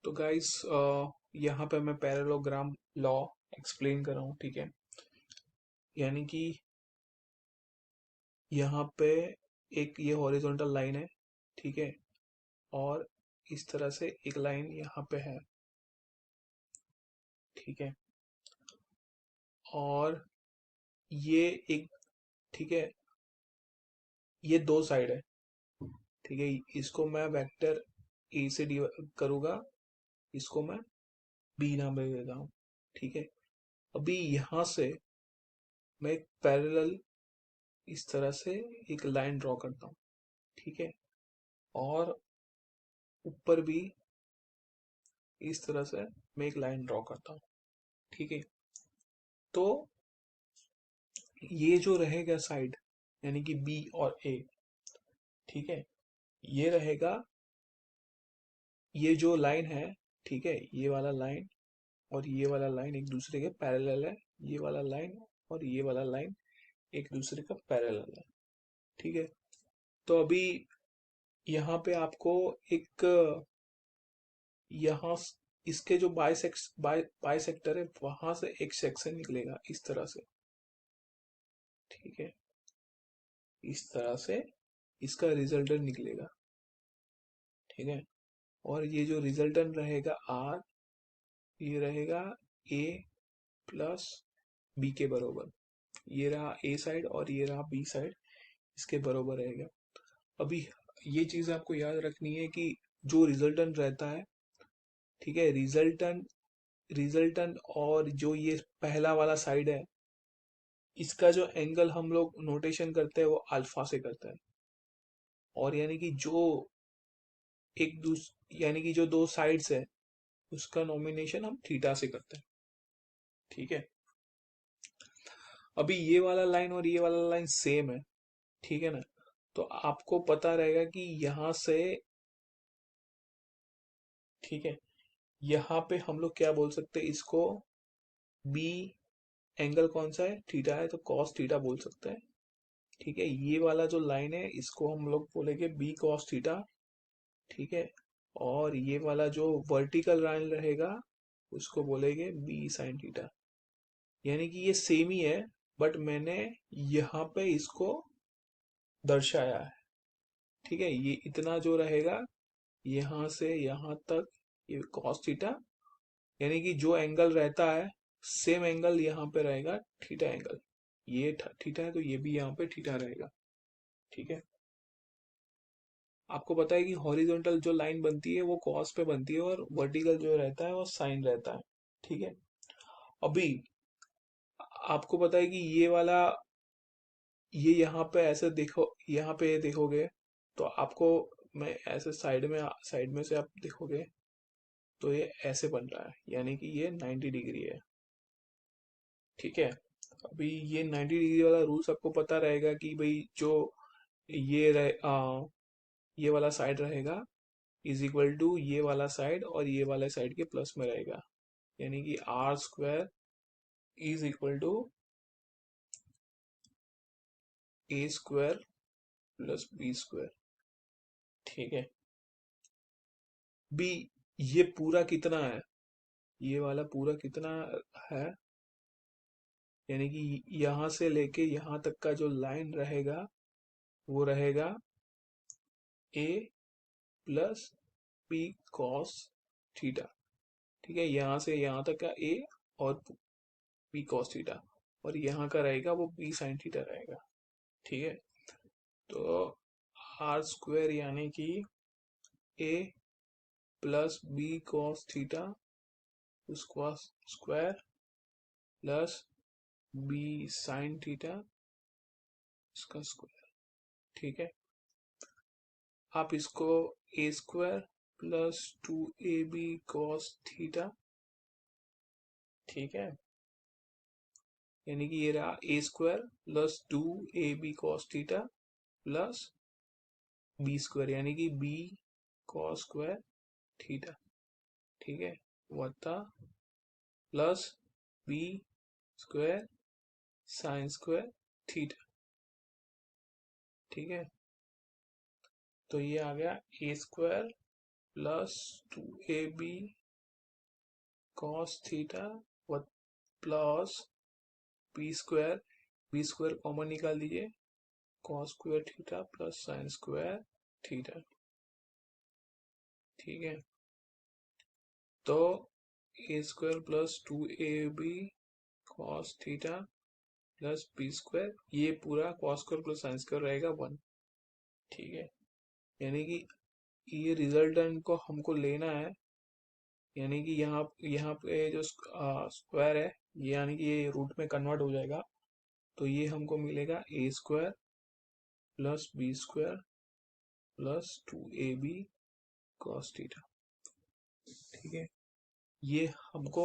तो गाइस यहाँ पे मैं पैरेललोग्राम लॉ एक्सप्लेन कर रहा हूँ, ठीक है। यानी कि यहाँ पे एक ये हॉरिजॉन्टल लाइन है, ठीक है, और इस तरह से एक लाइन यहाँ पे है, ठीक है, और ये एक, ठीक है, ये दो साइड है, ठीक है। इसको मैं वेक्टर ए से करूँगा, इसको मैं बी नाम दे देता हूँ, ठीक है। अभी यहाँ से मैं एक पैरेलल इस तरह से एक लाइन ड्रॉ करता हूँ, ठीक है, और ऊपर भी इस तरह से मैं एक लाइन ड्रॉ करता हूँ, ठीक है। तो ये जो रहेगा साइड, यानी कि बी और ए, ठीक है, ये रहेगा, ये जो लाइन है, ठीक है, ये वाला लाइन और ये वाला लाइन एक दूसरे के पैरेलल है, ये वाला लाइन और ये वाला लाइन एक दूसरे का पैरेलल है, ठीक है। तो अभी यहाँ पे आपको एक, यहाँ इसके जो बाई सेक्टर है वहां से एक सेक्शन निकलेगा इस तरह से, ठीक है, इस तरह से इसका रिजल्टेंट निकलेगा, ठीक है। और ये जो रिजल्टेंट रहेगा आर, ये रहेगा ए प्लस बी के बराबर, ये रहा ए साइड और ये रहा बी साइड, इसके बराबर रहेगा। अभी ये चीज आपको याद रखनी है कि जो रिजल्टेंट रहता है, ठीक है, रिजल्टेंट रिजल्टेंट और जो ये पहला वाला साइड है, इसका जो एंगल हम लोग नोटेशन करते हैं वो अल्फा से करते हैं, और यानी कि जो यानी कि जो दो साइड्स है उसका नॉमिनेशन हम थीटा से करते हैं, ठीक है। अभी ये वाला लाइन और ये वाला लाइन सेम है, ठीक है ना। तो आपको पता रहेगा कि यहां से, ठीक है, यहाँ पे हम लोग क्या बोल सकते हैं इसको, बी एंगल कौन सा है, थीटा है, तो कॉस थीटा बोल सकते हैं, ठीक है। ये वाला जो लाइन है इसको हम लोग बोलेंगे बी कॉस थीटा, ठीक है। और ये वाला जो वर्टिकल लाइन रहेगा उसको बोलेंगे बी साइन थीटा। यानी कि ये सेम ही है, बट मैंने यहाँ पे इसको दर्शाया है, ठीक है। ये इतना जो रहेगा यहाँ से यहाँ तक, ये कॉस थीटा, यानी कि जो एंगल रहता है सेम एंगल यहाँ पे रहेगा थीटा एंगल, ये थीटा है तो ये भी यहाँ पे थीटा रहेगा, ठीक है। आपको पता है कि हॉरिजॉन्टल जो लाइन बनती है वो कॉस पे बनती है और वर्टिकल जो रहता है वो साइन रहता है, ठीक है। अभी आपको पता है कि ये वाला, ये यहाँ पे ऐसे देखो, यहाँ पे देखोगे तो आपको, मैं ऐसे साइड में से आप देखोगे तो ये ऐसे बन रहा है, यानी कि ये 90 डिग्री है, ठीक है। अभी ये 90 डिग्री वाला रूल सबको पता रहेगा कि भाई जो ये वाला साइड रहेगा इज इक्वल टू ये वाला साइड और ये वाला साइड के प्लस में रहेगा, यानी कि R square is equal to A square plus B square, ठीक है। बी, ये पूरा कितना है, ये वाला पूरा कितना है, यानी कि यहां से लेके यहां तक का जो लाइन रहेगा वो रहेगा ए प्लस बी कॉस थीटा, ठीक है। यहां से यहां तक का ए और बी कॉस थीटा, और यहाँ का रहेगा वो बी साइन थीटा रहेगा, ठीक है। तो आर स्क्वायर यानी कि A plus B cos theta उसका square plus B sine theta इसका स्क्वायर, ठीक है। आप इसको A square plus 2ab cos theta, ठीक है, यानी कि ये रहा A square plus 2ab cos theta plus B square, यानी कि बी कॉस स्क्वायर थीटा, ठीक है, वत्ता plus B square sine square theta, ठीक है। तो ये आ गया A square plus 2ab cos theta plus B square common निकाल दीजिए, cos square theta plus sine square theta. ठीक है, तो A square plus 2ab cos theta plus B square, ये पूरा cos square plus sine square रहेगा 1। ठीक है, यानी कि ये रिजल्टेंट को हमको लेना है, यानी कि यहाँ पे जो स्क्वायर है ये, यानी कि ये रूट में कन्वर्ट हो जाएगा, तो ये हमको मिलेगा A square plus B square plus 2ab cos theta. ठीक है, ये हमको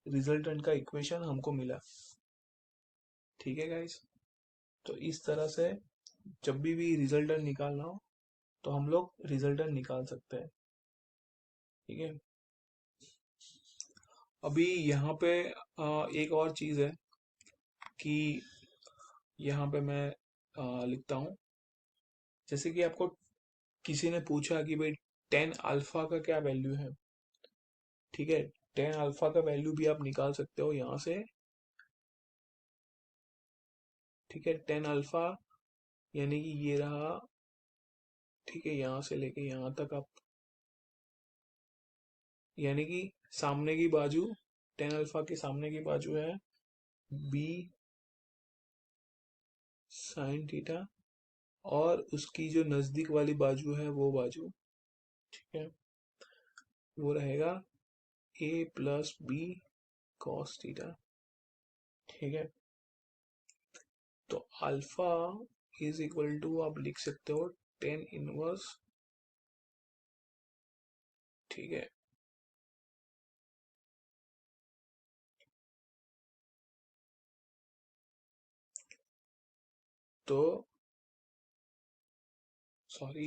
रिजल्टेंट का इक्वेशन हमको मिला। ठीक है गाइस, तो इस तरह से जब भी रिजल्टेंट निकालना हो तो हम लोग रिजल्टेंट निकाल सकते हैं। ठीक है, अभी यहाँ पे एक और चीज है कि यहाँ पे मैं लिखता हूँ, जैसे कि आपको किसी ने पूछा कि भाई 10 अल्फा का क्या वैल्यू है। ठीक है, 10 अल्फा का वैल्यू भी आप निकाल सकते हो यहाँ से। ठीक है, 10 अल्फा यानी कि ये रहा। ठीक है, यहाँ से लेके यहाँ तक आप, यानी कि सामने की बाजू, 10 अल्फा के सामने की बाजू है बी साइन थीटा, और उसकी जो नजदीक वाली बाजू है वो बाजू, ठीक है, वो रहेगा ए प्लस बी कॉस थीटा। ठीक है, तो अल्फा इज इक्वल टू आप लिख सकते हो 10 इनवर्स। ठीक है, तो सॉरी,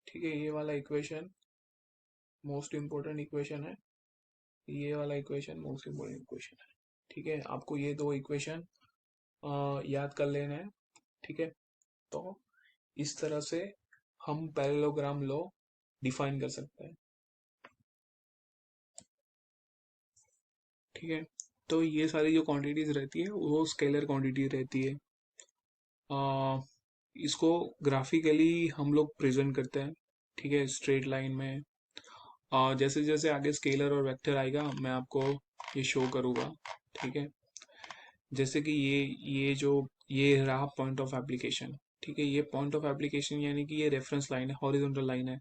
ठीक है, ये वाला इक्वेशन मोस्ट इम्पोर्टेंट इक्वेशन है, ये वाला इक्वेशन मोस्ट इम्पोर्टेंट इक्वेशन है। ठीक है, आपको ये दो इक्वेशन याद कर लेना है। ठीक है, तो इस तरह से हम पैरेललोग्राम लॉ डिफाइन कर सकते हैं। ठीक है, तो ये सारी जो क्वांटिटीज रहती है वो स्केलर क्वांटिटी रहती है। आ, इसको ग्राफिकली हम लोग प्रेजेंट करते हैं। ठीक है, स्ट्रेट लाइन में। जैसे जैसे आगे स्केलर और वेक्टर आएगा मैं आपको ये शो करूँगा। ठीक है, जैसे कि ये रहा पॉइंट ऑफ एप्लीकेशन। ठीक है, ये पॉइंट ऑफ एप्लीकेशन यानी कि ये रेफरेंस लाइन है, हॉरिजॉन्टल लाइन है।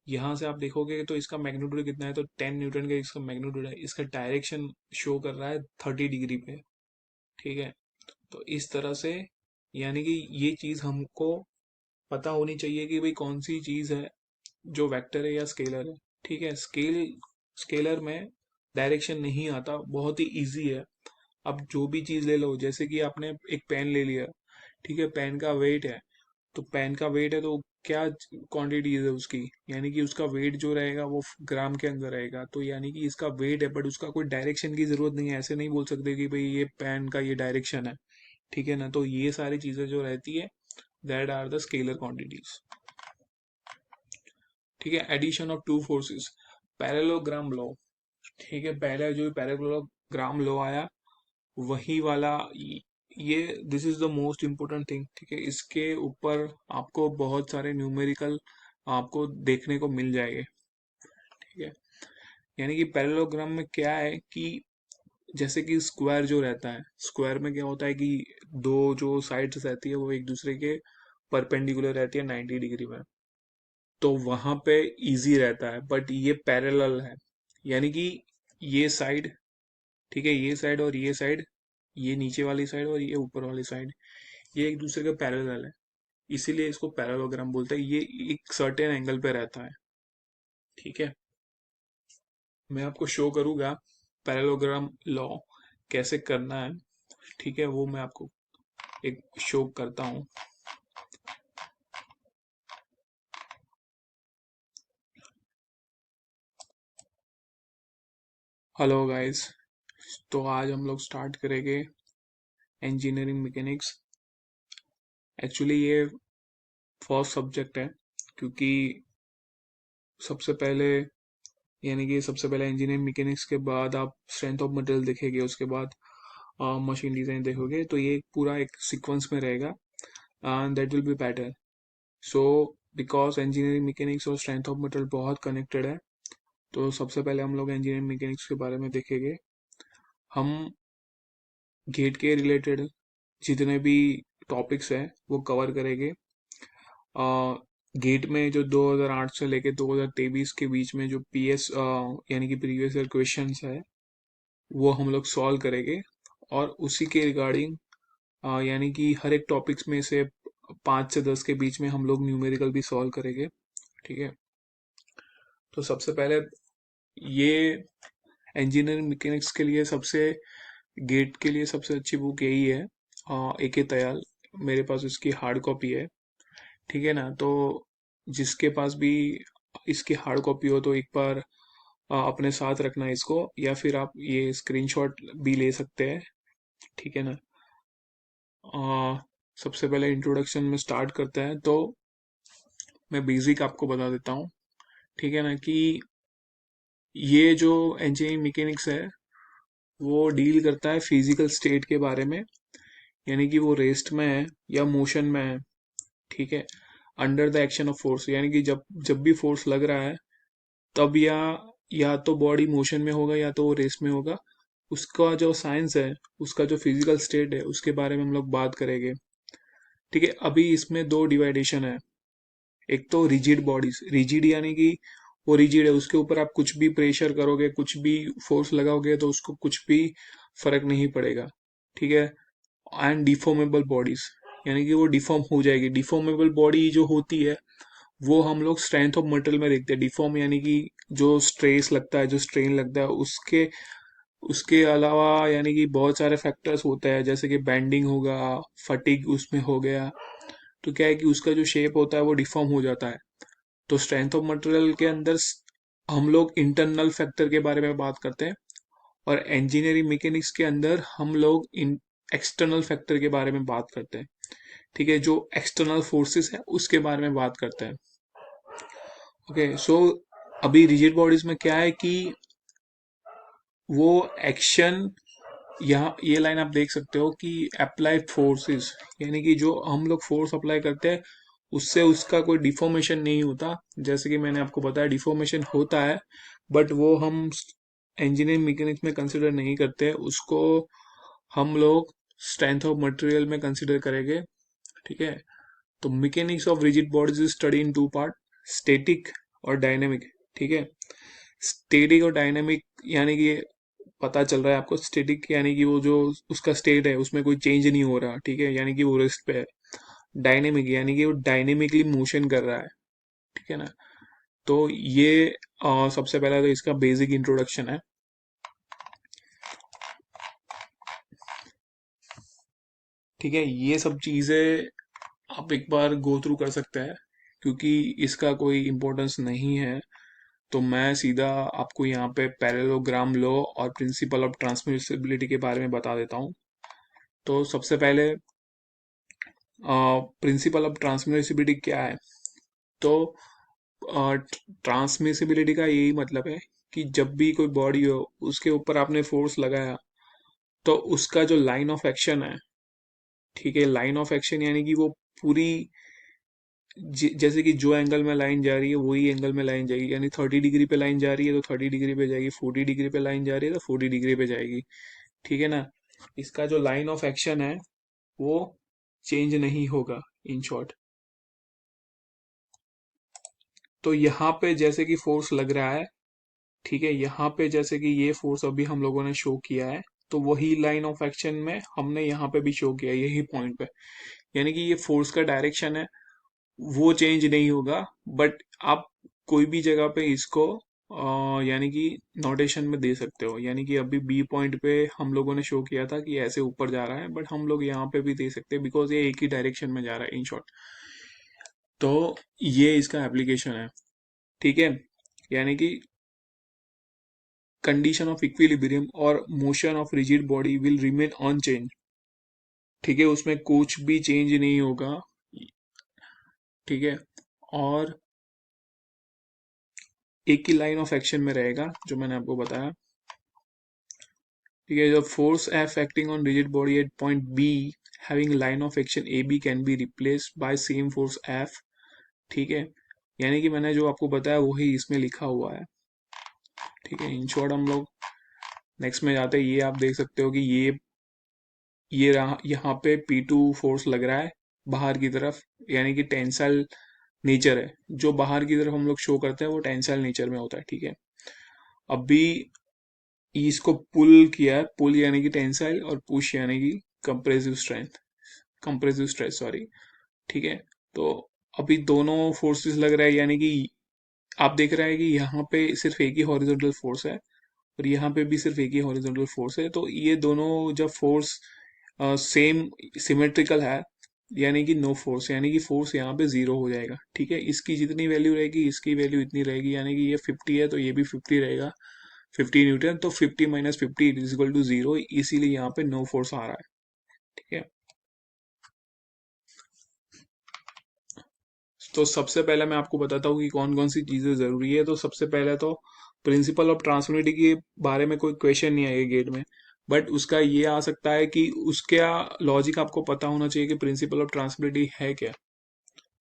यहाँ से आप देखोगे तो इसका मैग्नीट्यूड कितना है, तो 10 न्यूटन का इसका मैग्नीट्यूड है। इसका डायरेक्शन शो कर रहा है 30 डिग्री पे। ठीक है, तो इस तरह से, यानी कि ये चीज हमको पता होनी चाहिए कि भाई कौन सी चीज है जो वेक्टर है या स्केलर है। ठीक है, स्केलर में डायरेक्शन नहीं आता, बहुत ही इजी है। अब जो भी चीज ले लो, जैसे कि आपने एक पेन ले लिया। ठीक है, पेन का वेट है, तो पेन का वेट है तो क्या क्वांटिटीज है उसकी, यानी कि उसका वेट जो रहेगा वो ग्राम के अंदर रहेगा। तो यानी कि इसका वेट है, बट उसका कोई डायरेक्शन की जरूरत नहीं है। ऐसे नहीं बोल सकते कि भाई ये पेन का ये डायरेक्शन है। ठीक है ना, तो ये सारी चीजें जो रहती है that are the scalar quantities. ठीक है, addition of two forces, parallelogram law. ठीक है, पहले जो पैरेललोग्राम लॉ आया वही वाला, ये this is the most important thing. ठीक है, इसके ऊपर आपको बहुत सारे न्यूमेरिकल आपको देखने को मिल जाएंगे। ठीक है, यानी कि पैरेललोग्राम में क्या है कि जैसे कि स्क्वायर जो रहता है, स्क्वायर में क्या होता है कि दो जो साइड्स रहती है वो एक दूसरे के परपेंडिकुलर रहती है 90 डिग्री में, तो वहां पे इजी रहता है। बट ये पैरेलल है, यानी कि ये साइड, ठीक है, ये साइड और ये नीचे वाली साइड और ये ऊपर वाली साइड, ये एक दूसरे के पैरेलल है, इसीलिए इसको पैरेललोग्राम बोलते हैं। ये एक सर्टेन एंगल पे रहता है। ठीक है, मैं आपको शो करूंगा पैरेललोग्राम लॉ कैसे करना है। ठीक है, वो मैं आपको एक शो करता हूँ। Hello guys. तो आज हम लोग स्टार्ट करेंगे इंजीनियरिंग मैकेनिक्स। एक्चुअली ये फर्स्ट सब्जेक्ट है, क्योंकि सबसे पहले सबसे पहले इंजीनियरिंग मैकेनिक्स के बाद आप स्ट्रेंथ ऑफ मटेरियल देखेंगे, उसके बाद मशीन डिजाइन देखोगे, तो ये पूरा एक सीक्वेंस में रहेगा and that will be better. So because engineering mechanics और स्ट्रेंथ ऑफ मटेरियल बहुत कनेक्टेड है, तो सबसे पहले हम लोग इंजीनियरिंग मैकेनिक्स के बारे में देखेंगे। हम गेट के रिलेटेड जितने भी टॉपिक्स हैं वो कवर करेंगे। गेट में जो 2008 से लेके 2023 के बीच में जो पीएस यानी कि प्रीवियस ईयर क्वेश्चंस है वो हम लोग सॉल्व करेंगे, और उसी के रिगार्डिंग यानी कि हर एक टॉपिक्स में से 5 से 10 के बीच में हम लोग न्यूमेरिकल भी सॉल्व करेंगे। ठीक है। तो सबसे पहले ये इंजीनियरिंग मैकेनिक्स के लिए सबसे गेट के लिए सबसे अच्छी बुक यही है, ए के दयाल। मेरे पास इसकी हार्ड कॉपी है। ठीक है ना। तो जिसके पास भी इसकी हार्ड कॉपी हो तो एक बार अपने साथ रखना इसको, या फिर आप ये स्क्रीनशॉट भी ले सकते हैं। ठीक है ना। सबसे पहले इंट्रोडक्शन में स्टार्ट करते हैं, तो मैं बेसिक आपको बता देता हूँ। ठीक है ना, कि ये जो इंजीनियरिंग मैकेनिक्स है वो डील करता है फिजिकल स्टेट के बारे में, यानी कि वो रेस्ट में है या मोशन में है। ठीक है। Under the action of force, यानी कि जब जब भी फोर्स लग रहा है तब या तो बॉडी मोशन में होगा या तो वो रेस्ट में होगा। उसका जो साइंस है, उसका जो फिजिकल स्टेट है, उसके बारे में हम लोग बात करेंगे। ठीक है। अभी इसमें दो डिवाइडेशन है। एक तो रिजिड बॉडीज, रिजिड यानी कि वो रिजिड है, उसके ऊपर आप कुछ भी प्रेशर करोगे, कुछ भी फोर्स लगाओगे तो उसको कुछ भी फर्क नहीं पड़ेगा। ठीक है। एंड डिफॉर्मेबल बॉडीज, यानी कि वो डिफॉर्म हो जाएगी। डिफॉर्मेबल बॉडी जो होती है वो हम लोग स्ट्रेंथ ऑफ मटेरियल में देखते हैं। डिफॉर्म यानी कि जो स्ट्रेस लगता है, जो स्ट्रेन लगता है, उसके उसके अलावा यानी कि बहुत सारे फैक्टर्स होते हैं, जैसे कि बैंडिंग होगा, फटीग उसमें हो गया, तो क्या है कि उसका जो शेप होता है वो डिफॉर्म हो जाता है। तो स्ट्रेंथ ऑफ मटेरियल के अंदर हम लोग इंटरनल फैक्टर के बारे में बात करते हैं, और इंजीनियरिंग मैकेनिक्स के अंदर हम लोग इन एक्सटर्नल फैक्टर के बारे में बात करते हैं। ठीक है। जो एक्सटर्नल फोर्सेस है उसके बारे में बात करते हैं। ओके। सो अभी रिजिड बॉडीज में क्या है कि वो एक्शन, यहाँ ये लाइन आप देख सकते हो कि अप्लाइड फोर्सेस, यानी कि जो हम लोग फोर्स अप्लाई करते हैं उससे उसका कोई डिफॉर्मेशन नहीं होता। जैसे कि मैंने आपको बताया डिफॉर्मेशन होता है, बट वो हम इंजीनियरिंग मैकेनिक्स में कंसिडर नहीं करते, उसको हम लोग स्ट्रेंथ ऑफ मटेरियल में कंसिडर करेंगे। ठीक है। तो mechanics of rigid bodies is study in two part, static और डायनेमिक। ठीक है। स्टैटिक और डायनेमिक यानी कि पता चल रहा है आपको, स्टैटिक यानी कि वो जो उसका स्टेट है उसमें कोई चेंज नहीं हो रहा। ठीक है। यानी कि वो रेस्ट पे है। डायनेमिक यानी कि वो डायनेमिकली मोशन कर रहा है। ठीक है ना। तो ये सबसे पहला तो इसका बेसिक इंट्रोडक्शन है। ठीक है। ये सब चीजें आप एक बार गो थ्रू कर सकते हैं, क्योंकि इसका कोई इम्पोर्टेंस नहीं है। तो मैं सीधा आपको यहाँ पे पैरेललोग्राम लॉ और प्रिंसिपल ऑफ ट्रांसमिसिबिलिटी के बारे में बता देता हूँ। तो सबसे पहले प्रिंसिपल ऑफ ट्रांसमिसिबिलिटी क्या है। तो ट्रांसमिसिबिलिटी का यही मतलब है कि जब भी कोई बॉडी हो उसके ऊपर आपने फोर्स लगाया, तो उसका जो लाइन ऑफ एक्शन है, ठीक है, लाइन ऑफ एक्शन यानी कि वो पूरी जैसे कि जो एंगल में लाइन जा रही है वही एंगल में लाइन जाएगी। यानी 30 डिग्री पे लाइन जा रही है तो 30 डिग्री पे जाएगी, 40 डिग्री पे लाइन जा रही है तो 40 डिग्री पे जाएगी। ठीक है ना। इसका जो लाइन ऑफ एक्शन है वो चेंज नहीं होगा, इन शॉर्ट। तो यहाँ पे जैसे कि फोर्स लग रहा है, ठीक है, यहाँ पे जैसे कि ये फोर्स अभी हम लोगों ने शो किया है, तो वही लाइन ऑफ एक्शन में हमने यहाँ पे भी शो किया है, यही पॉइंट पे। यानी कि ये फोर्स का डायरेक्शन है वो चेंज नहीं होगा, बट आप कोई भी जगह पे इसको यानी कि नोटेशन में दे सकते हो। यानी कि अभी बी पॉइंट पे हम लोगों ने शो किया था कि ऐसे ऊपर जा रहा है, बट हम लोग यहाँ पे भी दे सकते हैं बिकॉज ये एक ही डायरेक्शन में जा रहा है, इन शॉर्ट। तो ये इसका एप्लीकेशन है। ठीक है। यानी कि कंडीशन ऑफ इक्विलिब्रियम और motion of rigid body will remain unchange. ठीक है, उसमें कुछ भी चेंज नहीं होगा। ठीक है, और एक ही लाइन ऑफ एक्शन में रहेगा जो मैंने आपको बताया। ठीक है, जब force F acting on rigid body at point B having line of action A B can be replaced by same force F. ठीक है, यानी कि मैंने जो आपको बताया वही इसमें लिखा हुआ है। ठीक है, इन शॉर्ट हम लोग नेक्स्ट में जाते हैं। ये आप देख सकते हो कि ये रहा, यहाँ पे P2 फोर्स लग रहा है बाहर की तरफ, यानी कि टेंसाइल नेचर है। जो बाहर की तरफ हम लोग शो करते हैं वो टेंसाइल नेचर में होता है। ठीक है, अभी इसको पुल किया है, पुल यानी कि टेंसाइल और पुश यानी कि compressive strength, compressive stress sorry. ठीक है, तो अभी दोनों फोर्सेस लग रहा है, यानी कि आप देख रहे हैं कि यहाँ पे सिर्फ एक ही हॉरिजॉन्टल फोर्स है और यहाँ पे भी सिर्फ एक ही हॉरिजॉन्टल फोर्स है। तो ये दोनों जब फोर्स सेम सिमेट्रिकल है, यानी कि नो फोर्स, यानी कि फोर्स यहाँ पे जीरो हो जाएगा। ठीक है, इसकी जितनी वैल्यू रहेगी इसकी वैल्यू इतनी रहेगी, यानी कि ये 50 है तो ये भी 50 रहेगा, 50 न्यूटन। तो 50 minus 50 is equal to zero, इसीलिए यहाँ पे नो फोर्स आ रहा है। ठीक है, तो सबसे पहले मैं आपको बताता हूँ कि कौन कौन सी चीजें जरूरी है। तो सबसे पहले तो प्रिंसिपल ऑफ ट्रांसमिटिविटी के बारे में कोई क्वेश्चन नहीं आएगा गेट में, बट उसका ये आ सकता है कि उसका लॉजिक आपको पता होना चाहिए कि प्रिंसिपल ऑफ ट्रांसमिटिविटी है क्या।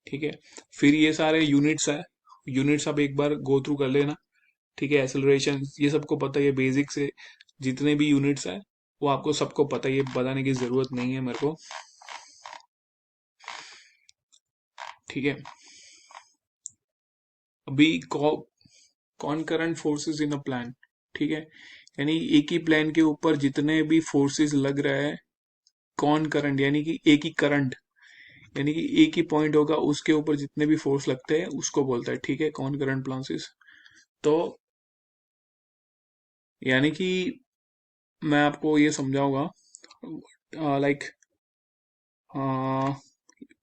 ठीक है, फिर ये सारे यूनिट्स है, यूनिट्स आप एक बार गो थ्रू कर लेना। ठीक है, एक्सेलरेशन ये सबको पता है, बेसिक से जितने भी यूनिट्स है वो आपको सबको पता है, ये बताने की जरूरत नहीं है मेरे को। ठीक है, अभी कॉनकरेंट फोर्सेस इन अ प्लान। ठीक है, यानी एक ही प्लान के ऊपर जितने भी फोर्सेस लग रहे हैं, कॉनकरेंट यानी कि एक ही करंट, यानी कि एक ही पॉइंट होगा उसके ऊपर जितने भी फोर्स लगते हैं उसको बोलता है। ठीक है, कॉनकरेंट प्लान्सेस। तो यानी कि मैं आपको ये समझाऊंगा, लाइक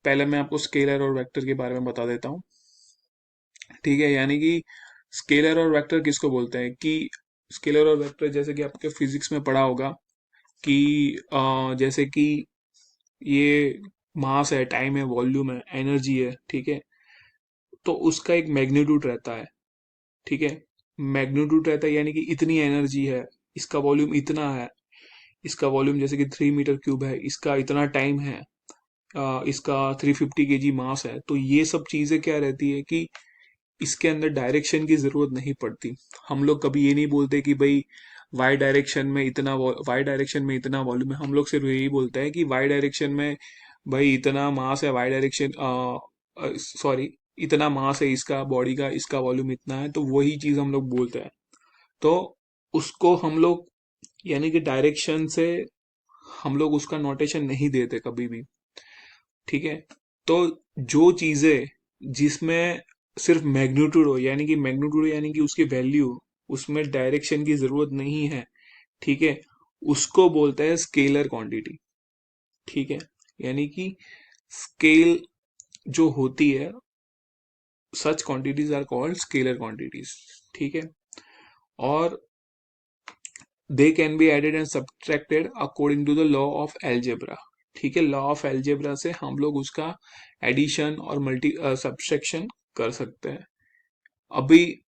पहले मैं आपको स्केलर और वेक्टर के बारे में बता देता हूँ। ठीक है, यानी कि स्केलर और वेक्टर किसको बोलते हैं, कि स्केलर और वेक्टर जैसे कि आपके फिजिक्स में पढ़ा होगा कि जैसे कि ये मास है, टाइम है, वॉल्यूम है, एनर्जी है। ठीक है, तो उसका एक मैग्नीट्यूड रहता है। ठीक है, मैग्नीट्यूड रहता है यानी कि इतनी एनर्जी है, इसका वॉल्यूम इतना है, इसका वॉल्यूम जैसे कि 3 मीटर क्यूब है, इसका इतना टाइम है, इसका 350 kg मास है। तो ये सब चीजें क्या रहती है कि इसके अंदर डायरेक्शन की जरूरत नहीं पड़ती। हम लोग कभी ये नहीं बोलते कि भाई वाई डायरेक्शन में इतना वॉल्यूम है। हम लोग सिर्फ यही बोलते हैं कि वाई डायरेक्शन में भाई इतना मास है, वाई डायरेक्शन सॉरी इतना मास है इसका बॉडी का, इसका वॉल्यूम इतना है, तो वही चीज हम लोग बोलते हैं। तो उसको हम लोग यानी कि डायरेक्शन से हम लोग उसका नोटेशन नहीं देते कभी भी। ठीक है, तो जो चीजें जिसमें सिर्फ मैग्नीट्यूड हो, यानी कि मैग्नीट्यूड यानी कि उसकी वैल्यू, उसमें डायरेक्शन की जरूरत नहीं है। ठीक है, उसको बोलते हैं स्केलर क्वांटिटी। ठीक है, यानी कि स्केल जो होती है, such quantities are called scalar quantities. ठीक है, और they can be added and subtracted according to the law of algebra. ठीक है, लॉ ऑफ एलजेब्रा से हम लोग उसका एडिशन और मल्टी सब्ट्रैक्शन कर सकते हैं। अभी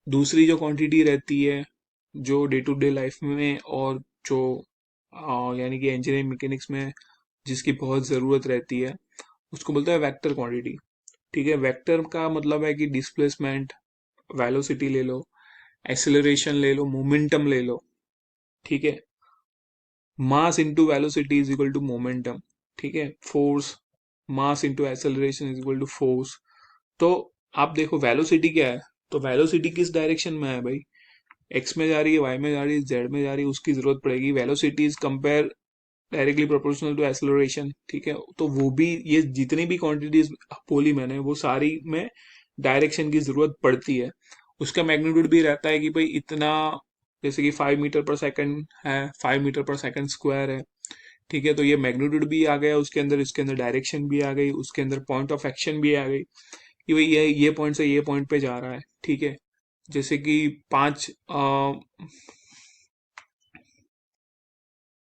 दूसरी जो क्वांटिटी रहती है जो डे टू डे लाइफ में और जो यानी कि इंजीनियरिंग मैकेनिक्स में जिसकी बहुत ज़रूरत रहती है, उसको बोलते हैं वेक्टर क्वांटिटी। ठीक है, वेक्टर का मतलब है कि डिस्प्लेसमेंट, वेलोसिटी ले लो, एक्सेलरेशन ले लो, मोमेंटम ले लो। ठीक है, mass into velocity is equal to momentum. ठीक है, force, mass into acceleration is equal to force. तो आप देखो वेलोसिटी क्या है, तो वेलोसिटी किस डायरेक्शन में है भाई, एक्स में जा रही है, वाई में जा रही है, जेड में जा रही है, उसकी जरूरत पड़ेगी। Velocity is compare directly proportional to acceleration. ठीक है, तो वो भी ये जितनी भी क्वांटिटीज बोली मैंने वो सारी में डायरेक्शन की जरूरत पड़ती है। उसका मैग्नीट्यूड भी रहता है कि भाई इतना, जैसे कि 5 मीटर पर सेकंड है, 5 मीटर पर सेकंड स्क्वायर है। ठीक है, तो ये मैग्नीट्यूड भी आ गया उसके अंदर, इसके अंदर डायरेक्शन भी आ गई, उसके अंदर पॉइंट ऑफ एक्शन भी आ गई कि भाई ये पॉइंट से ये पॉइंट पे जा रहा है। ठीक है, जैसे कि 5